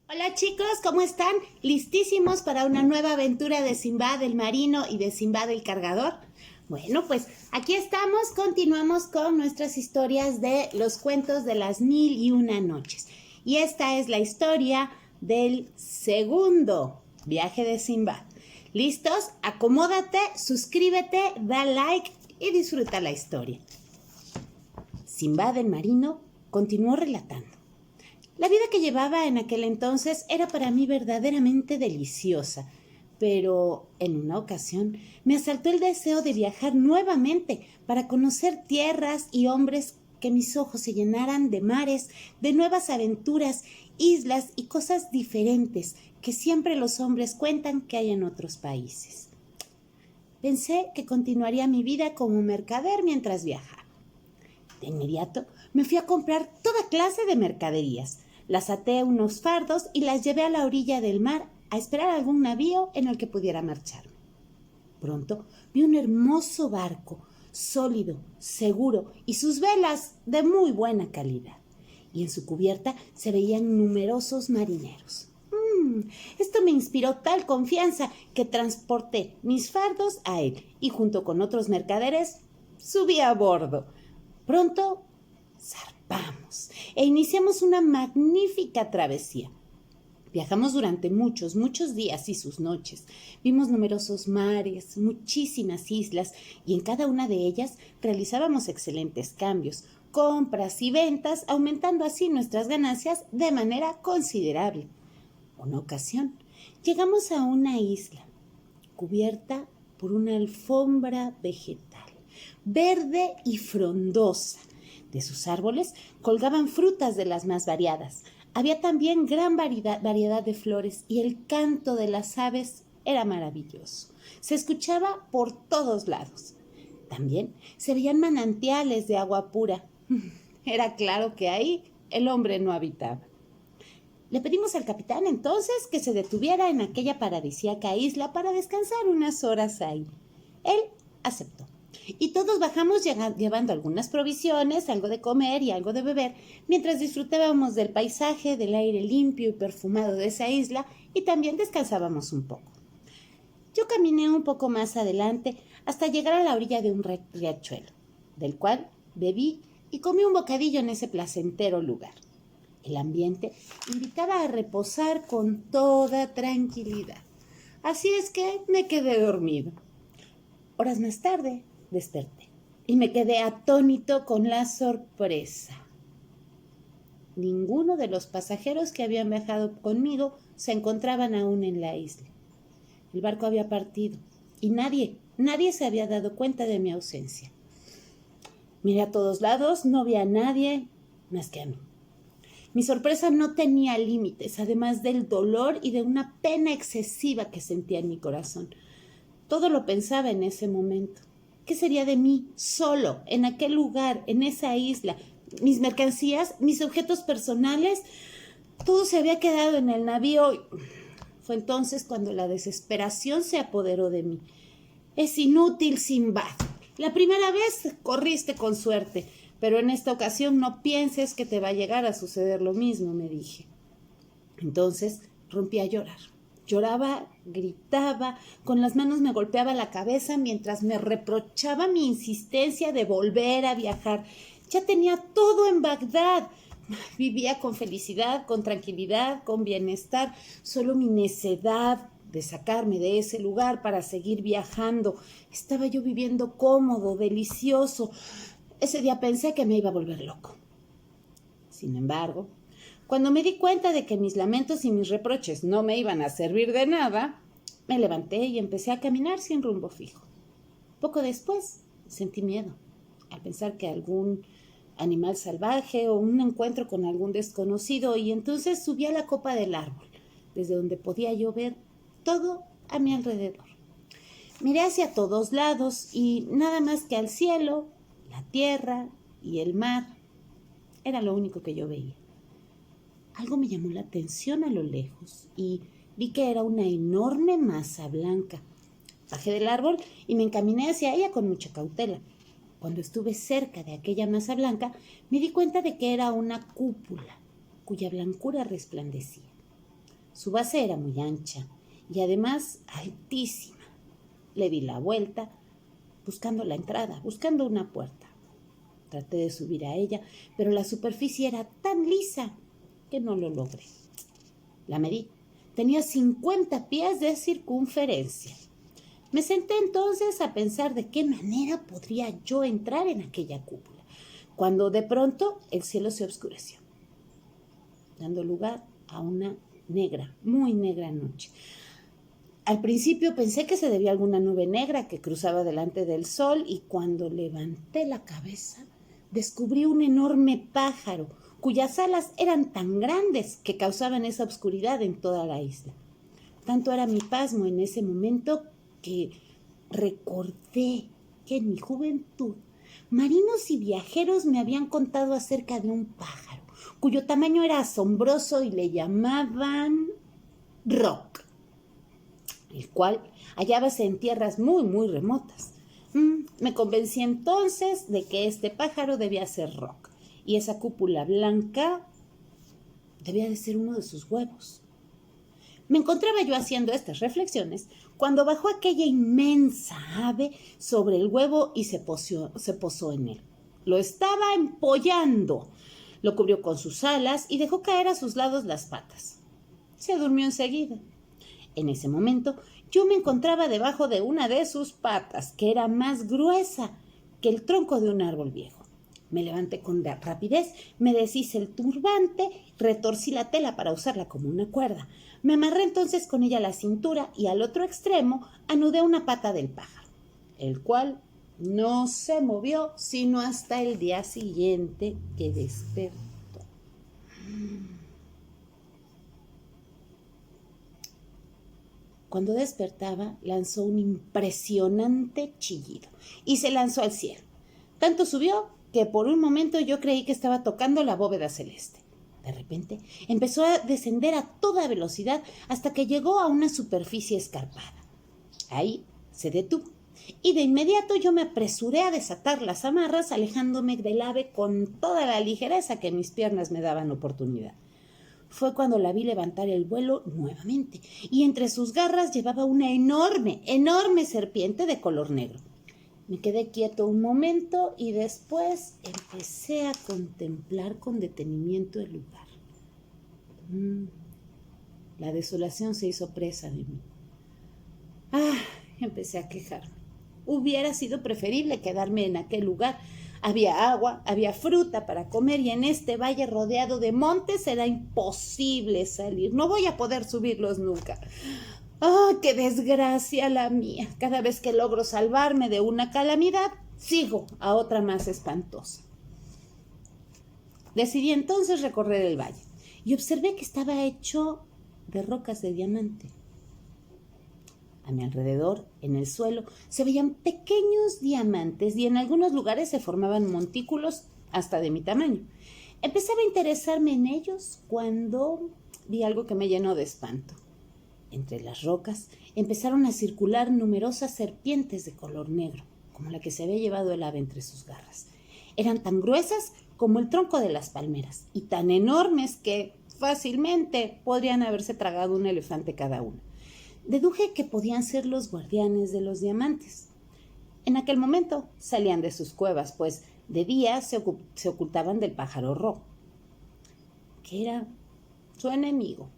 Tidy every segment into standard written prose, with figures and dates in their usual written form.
Hola chicos, ¿cómo están? ¿Listísimos para una nueva aventura de Simbad el Marino y de Simbad el Cargador? Bueno, pues aquí estamos, continuamos con nuestras historias de los cuentos de las 1001 noches. Y esta es la historia del segundo viaje de Simbad. ¿Listos? Acomódate, suscríbete, da like y disfruta la historia. Simbad el Marino continuó relatando. La vida que llevaba en aquel entonces era para mí verdaderamente deliciosa, pero en una ocasión me asaltó el deseo de viajar nuevamente para conocer tierras y hombres que mis ojos se llenaran de mares, de nuevas aventuras, islas y cosas diferentes que siempre los hombres cuentan que hay en otros países. Pensé que continuaría mi vida como mercader mientras viajaba. De inmediato me fui a comprar toda clase de mercaderías. Las até a unos fardos y las llevé a la orilla del mar a esperar algún navío en el que pudiera marcharme. Pronto vi un hermoso barco, sólido, seguro y sus velas de muy buena calidad. Y en su cubierta se veían numerosos marineros. Esto me inspiró tal confianza que transporté mis fardos a él y junto con otros mercaderes subí a bordo. Pronto zarpamos e iniciamos una magnífica travesía. Viajamos durante muchos días y sus noches. Vimos numerosos mares, muchísimas islas y en cada una de ellas realizábamos excelentes cambios, compras y ventas, aumentando así nuestras ganancias de manera considerable. Una ocasión llegamos a una isla cubierta por una alfombra vegetal, verde y frondosa. De sus árboles colgaban frutas de las más variadas. Había también gran variedad de flores y el canto de las aves era maravilloso. Se escuchaba por todos lados. También se veían manantiales de agua pura. Era claro que ahí el hombre no habitaba. Le pedimos al capitán entonces que se detuviera en aquella paradisíaca isla para descansar unas horas ahí. Él aceptó. Y todos bajamos llevando algunas provisiones, algo de comer y algo de beber, mientras disfrutábamos del paisaje, del aire limpio y perfumado de esa isla y también descansábamos un poco. Yo caminé un poco más adelante hasta llegar a la orilla de un riachuelo, del cual bebí y comí un bocadillo en ese placentero lugar. El ambiente invitaba a reposar con toda tranquilidad. Así es que me quedé dormido. Horas más tarde desperté y me quedé atónito con la sorpresa. Ninguno de los pasajeros que habían viajado conmigo se encontraban aún en la isla. El barco había partido y nadie se había dado cuenta de mi ausencia. Miré a todos lados, no vi a nadie más que a mí. Mi sorpresa no tenía límites, además del dolor y de una pena excesiva que sentía en mi corazón. Todo lo pensaba en ese momento. ¿Qué sería de mí, solo, en aquel lugar, en esa isla? Mis mercancías, mis objetos personales, todo se había quedado en el navío. Fue entonces cuando la desesperación se apoderó de mí. Es inútil, Simbad. La primera vez corriste con suerte, pero en esta ocasión no pienses que te va a llegar a suceder lo mismo, me dije. Entonces rompí a llorar. Lloraba, gritaba, con las manos me golpeaba la cabeza mientras me reprochaba mi insistencia de volver a viajar. Ya tenía todo en Bagdad. Vivía con felicidad, con tranquilidad, con bienestar. Solo mi necedad de sacarme de ese lugar para seguir viajando. Estaba yo viviendo cómodo, delicioso. Ese día pensé que me iba a volver loco. Sin embargo, cuando me di cuenta de que mis lamentos y mis reproches no me iban a servir de nada, me levanté y empecé a caminar sin rumbo fijo. Poco después sentí miedo al pensar que algún animal salvaje o un encuentro con algún desconocido, y entonces subí a la copa del árbol, desde donde podía yo ver todo a mi alrededor. Miré hacia todos lados y nada más que al cielo, la tierra y el mar era lo único que yo veía. Algo me llamó la atención a lo lejos y vi que era una enorme masa blanca. Bajé del árbol y me encaminé hacia ella con mucha cautela. Cuando estuve cerca de aquella masa blanca, me di cuenta de que era una cúpula, cuya blancura resplandecía. Su base era muy ancha y además altísima. Le di la vuelta buscando la entrada, buscando una puerta. Traté de subir a ella, pero la superficie era tan lisa que no lo logré. La medí. Tenía 50 pies de circunferencia. Me senté entonces a pensar de qué manera podría yo entrar en aquella cúpula, cuando de pronto el cielo se oscureció, dando lugar a una negra, muy negra noche. Al principio pensé que se debía a alguna nube negra que cruzaba delante del sol y cuando levanté la cabeza descubrí un enorme pájaro cuyas alas eran tan grandes que causaban esa oscuridad en toda la isla. Tanto era mi pasmo en ese momento que recordé que en mi juventud marinos y viajeros me habían contado acerca de un pájaro cuyo tamaño era asombroso y le llamaban Roc, el cual hallábase en tierras muy, muy remotas. Me convencí entonces de que este pájaro debía ser Roc y esa cúpula blanca debía de ser uno de sus huevos. Me encontraba yo haciendo estas reflexiones cuando bajó aquella inmensa ave sobre el huevo y se posó en él. Lo estaba empollando. Lo cubrió con sus alas y dejó caer a sus lados las patas. Se durmió enseguida. En ese momento yo me encontraba debajo de una de sus patas, que era más gruesa que el tronco de un árbol viejo. Me levanté con rapidez, me deshice el turbante, retorcí la tela para usarla como una cuerda. Me amarré entonces con ella a la cintura y al otro extremo anudé una pata del pájaro, el cual no se movió sino hasta el día siguiente que despertó. Cuando despertaba, lanzó un impresionante chillido y se lanzó al cielo. Tanto subió que por un momento yo creí que estaba tocando la bóveda celeste. De repente empezó a descender a toda velocidad hasta que llegó a una superficie escarpada. Ahí se detuvo y de inmediato yo me apresuré a desatar las amarras, alejándome del ave con toda la ligereza que mis piernas me daban oportunidad. Fue cuando la vi levantar el vuelo nuevamente y entre sus garras llevaba una enorme, enorme serpiente de color negro. Me quedé quieto un momento y después empecé a contemplar con detenimiento el lugar. La desolación se hizo presa de mí. Empecé a quejarme. Hubiera sido preferible quedarme en aquel lugar. Había agua, había fruta para comer y en este valle rodeado de montes era imposible salir. No voy a poder subirlos nunca. ¡Qué desgracia la mía! Cada vez que logro salvarme de una calamidad, sigo a otra más espantosa. Decidí entonces recorrer el valle y observé que estaba hecho de rocas de diamante. A mi alrededor, en el suelo, se veían pequeños diamantes y en algunos lugares se formaban montículos hasta de mi tamaño. Empezaba a interesarme en ellos cuando vi algo que me llenó de espanto. Entre las rocas empezaron a circular numerosas serpientes de color negro, como la que se había llevado el ave entre sus garras. Eran tan gruesas como el tronco de las palmeras y tan enormes que fácilmente podrían haberse tragado un elefante cada una. Deduje que podían ser los guardianes de los diamantes. En aquel momento salían de sus cuevas, pues de día se ocultaban del pájaro Roc, que era su enemigo.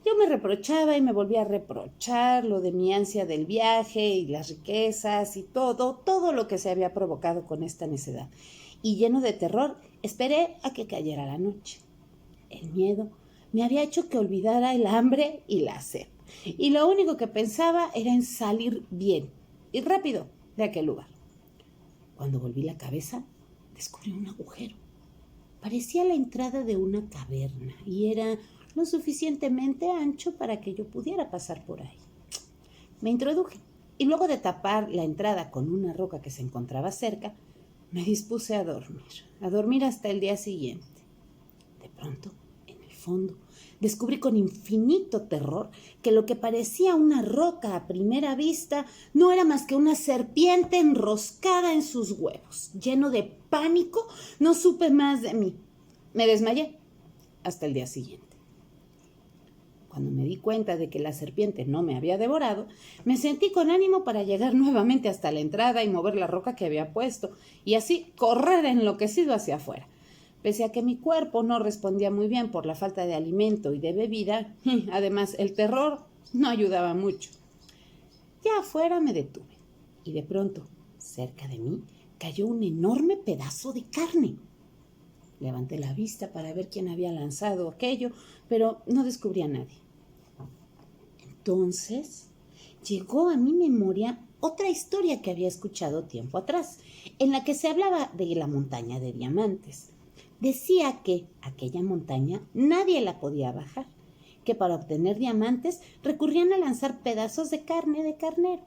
Yo me reprochaba y me volvía a reprochar lo de mi ansia del viaje y las riquezas y todo lo que se había provocado con esta necedad. Y lleno de terror, esperé a que cayera la noche. El miedo me había hecho que olvidara el hambre y la sed. Y lo único que pensaba era en salir bien y rápido de aquel lugar. Cuando volví la cabeza, descubrí un agujero. Parecía la entrada de una caverna y era lo suficientemente ancho para que yo pudiera pasar por ahí. Me introduje y luego de tapar la entrada con una roca que se encontraba cerca, me dispuse a dormir hasta el día siguiente. De pronto, en el fondo, descubrí con infinito terror que lo que parecía una roca a primera vista no era más que una serpiente enroscada en sus huevos. Lleno de pánico, no supe más de mí. Me desmayé hasta el día siguiente. Cuando me di cuenta de que la serpiente no me había devorado, me sentí con ánimo para llegar nuevamente hasta la entrada y mover la roca que había puesto, y así correr enloquecido hacia afuera. Pese a que mi cuerpo no respondía muy bien por la falta de alimento y de bebida, además el terror no ayudaba mucho. Ya afuera me detuve, y de pronto, cerca de mí, cayó un enorme pedazo de carne. Levanté la vista para ver quién había lanzado aquello, pero no descubrí a nadie. Entonces llegó a mi memoria otra historia que había escuchado tiempo atrás, en la que se hablaba de la montaña de diamantes. Decía que aquella montaña nadie la podía bajar, que para obtener diamantes recurrían a lanzar pedazos de carne de carnero,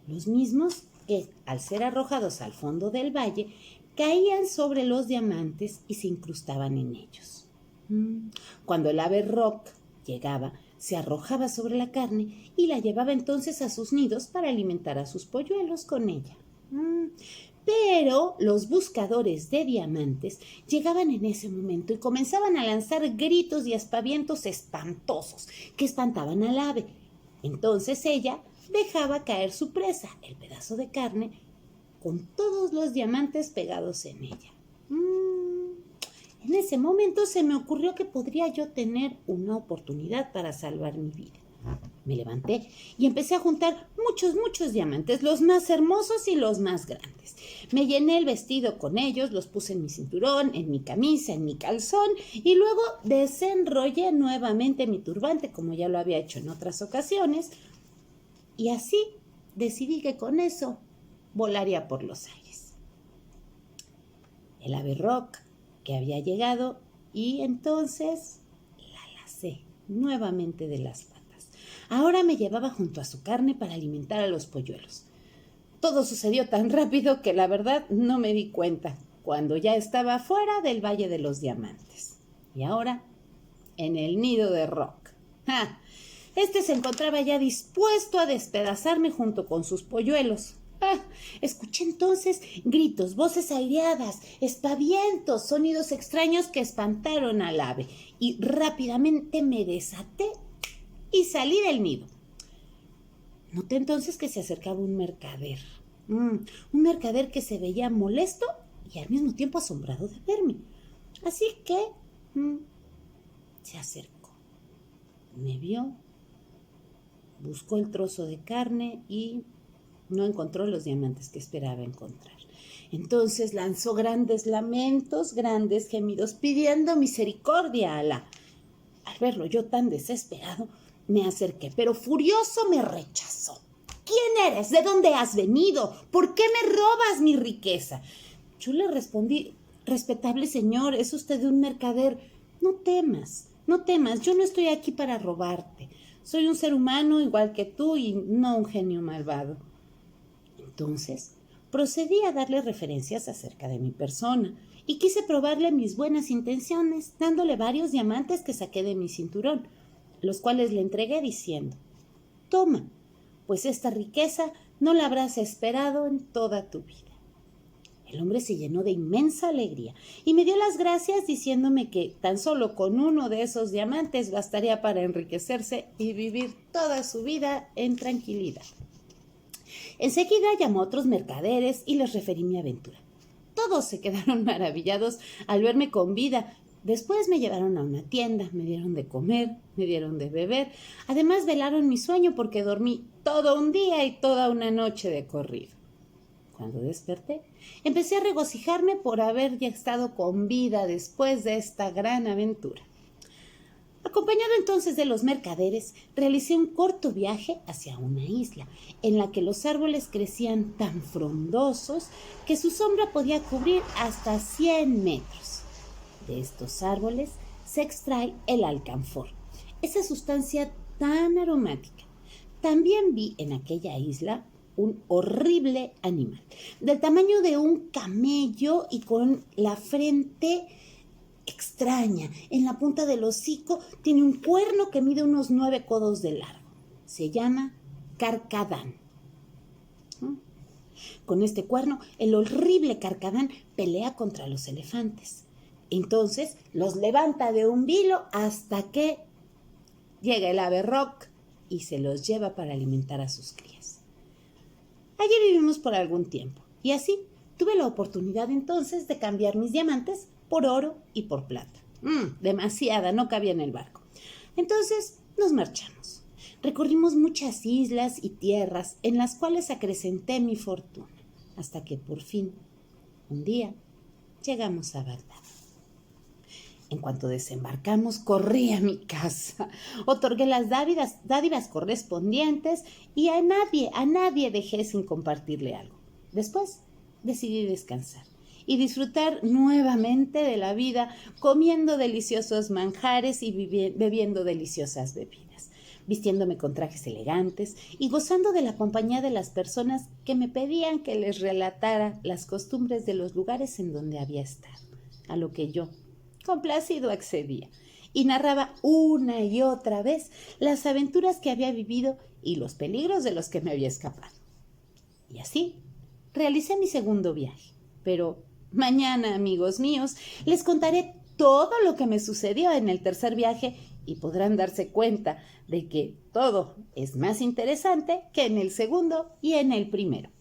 los mismos que, al ser arrojados al fondo del valle, caían sobre los diamantes y se incrustaban en ellos. Cuando el ave roc llegaba, se arrojaba sobre la carne y la llevaba entonces a sus nidos para alimentar a sus polluelos con ella. Pero los buscadores de diamantes llegaban en ese momento y comenzaban a lanzar gritos y aspavientos espantosos que espantaban al ave. Entonces ella dejaba caer su presa, el pedazo de carne, con todos los diamantes pegados en ella. En ese momento se me ocurrió que podría yo tener una oportunidad para salvar mi vida. Me levanté y empecé a juntar muchos diamantes, los más hermosos y los más grandes. Me llené el vestido con ellos, los puse en mi cinturón, en mi camisa, en mi calzón, y luego desenrollé nuevamente mi turbante, como ya lo había hecho en otras ocasiones, y así decidí que con eso volaría por los aires. El ave roc que había llegado, y entonces la lacé nuevamente de las patas. Ahora me llevaba junto a su carne para alimentar a los polluelos. Todo sucedió tan rápido que la verdad no me di cuenta cuando ya estaba fuera del Valle de los Diamantes. Y ahora en el nido de roc. Este se encontraba ya dispuesto a despedazarme junto con sus polluelos. Escuché entonces gritos, voces aireadas, espavientos, sonidos extraños que espantaron al ave, y rápidamente me desaté y salí del nido. Noté entonces que se acercaba un mercader que se veía molesto y al mismo tiempo asombrado de verme. Así que se acercó, me vio, buscó el trozo de carne y no encontró los diamantes que esperaba encontrar. Entonces lanzó grandes lamentos, grandes gemidos, pidiendo misericordia a Alá. Al verlo yo tan desesperado, me acerqué, pero furioso me rechazó. ¿Quién eres? ¿De dónde has venido? ¿Por qué me robas mi riqueza? Yo le respondí, respetable señor, es usted un mercader. No temas, yo no estoy aquí para robarte. Soy un ser humano igual que tú y no un genio malvado. Entonces, procedí a darle referencias acerca de mi persona y quise probarle mis buenas intenciones, dándole varios diamantes que saqué de mi cinturón, los cuales le entregué diciendo, toma, pues esta riqueza no la habrás esperado en toda tu vida. El hombre se llenó de inmensa alegría y me dio las gracias diciéndome que tan solo con uno de esos diamantes bastaría para enriquecerse y vivir toda su vida en tranquilidad. Enseguida llamó a otros mercaderes y les referí mi aventura. Todos se quedaron maravillados al verme con vida. Después me llevaron a una tienda, me dieron de comer, me dieron de beber. Además velaron mi sueño porque dormí todo un día y toda una noche de corrido. Cuando desperté, empecé a regocijarme por haber ya estado con vida después de esta gran aventura. Acompañado entonces de los mercaderes, realicé un corto viaje hacia una isla, en la que los árboles crecían tan frondosos que su sombra podía cubrir hasta 100 metros. De estos árboles se extrae el alcanfor, esa sustancia tan aromática. También vi en aquella isla un horrible animal, del tamaño de un camello y con la frente extraña. En la punta del hocico tiene un cuerno que mide unos 9 codos de largo. Se llama carcadán. Con este cuerno, el horrible carcadán pelea contra los elefantes. Entonces los levanta de un vilo hasta que llega el ave Roc y se los lleva para alimentar a sus crías. Allí vivimos por algún tiempo y así tuve la oportunidad entonces de cambiar mis diamantes por oro y por plata. Demasiada, no cabía en el barco. Entonces nos marchamos. Recorrimos muchas islas y tierras en las cuales acrecenté mi fortuna, hasta que por fin, un día, llegamos a Bagdad. En cuanto desembarcamos, corrí a mi casa, otorgué las dádivas correspondientes y a nadie dejé sin compartirle algo. Después decidí descansar y disfrutar nuevamente de la vida, comiendo deliciosos manjares y bebiendo deliciosas bebidas, vistiéndome con trajes elegantes y gozando de la compañía de las personas que me pedían que les relatara las costumbres de los lugares en donde había estado, a lo que yo, complacido, accedía y narraba una y otra vez las aventuras que había vivido y los peligros de los que me había escapado. Y así realicé mi segundo viaje, pero mañana, amigos míos, les contaré todo lo que me sucedió en el tercer viaje y podrán darse cuenta de que todo es más interesante que en el segundo y en el primero.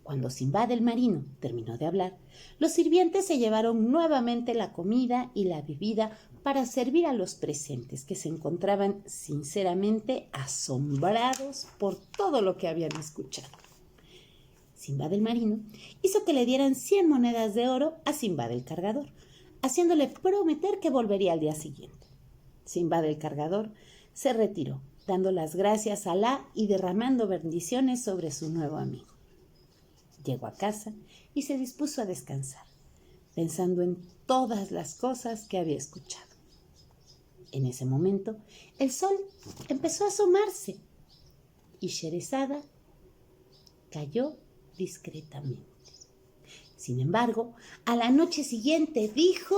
Cuando Sinbad el marino terminó de hablar, los sirvientes se llevaron nuevamente la comida y la bebida para servir a los presentes, que se encontraban sinceramente asombrados por todo lo que habían escuchado. Sinbad el marino hizo que le dieran 100 monedas de oro a Sinbad el cargador, haciéndole prometer que volvería al día siguiente. Sinbad el cargador se retiró, dando las gracias a Alá y derramando bendiciones sobre su nuevo amigo. Llegó a casa y se dispuso a descansar, pensando en todas las cosas que había escuchado. En ese momento, el sol empezó a asomarse y Sherezada cayó discretamente. Sin embargo, a la noche siguiente dijo: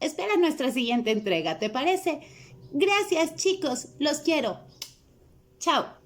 espera nuestra siguiente entrega, ¿te parece? Gracias, chicos, los quiero. Chao.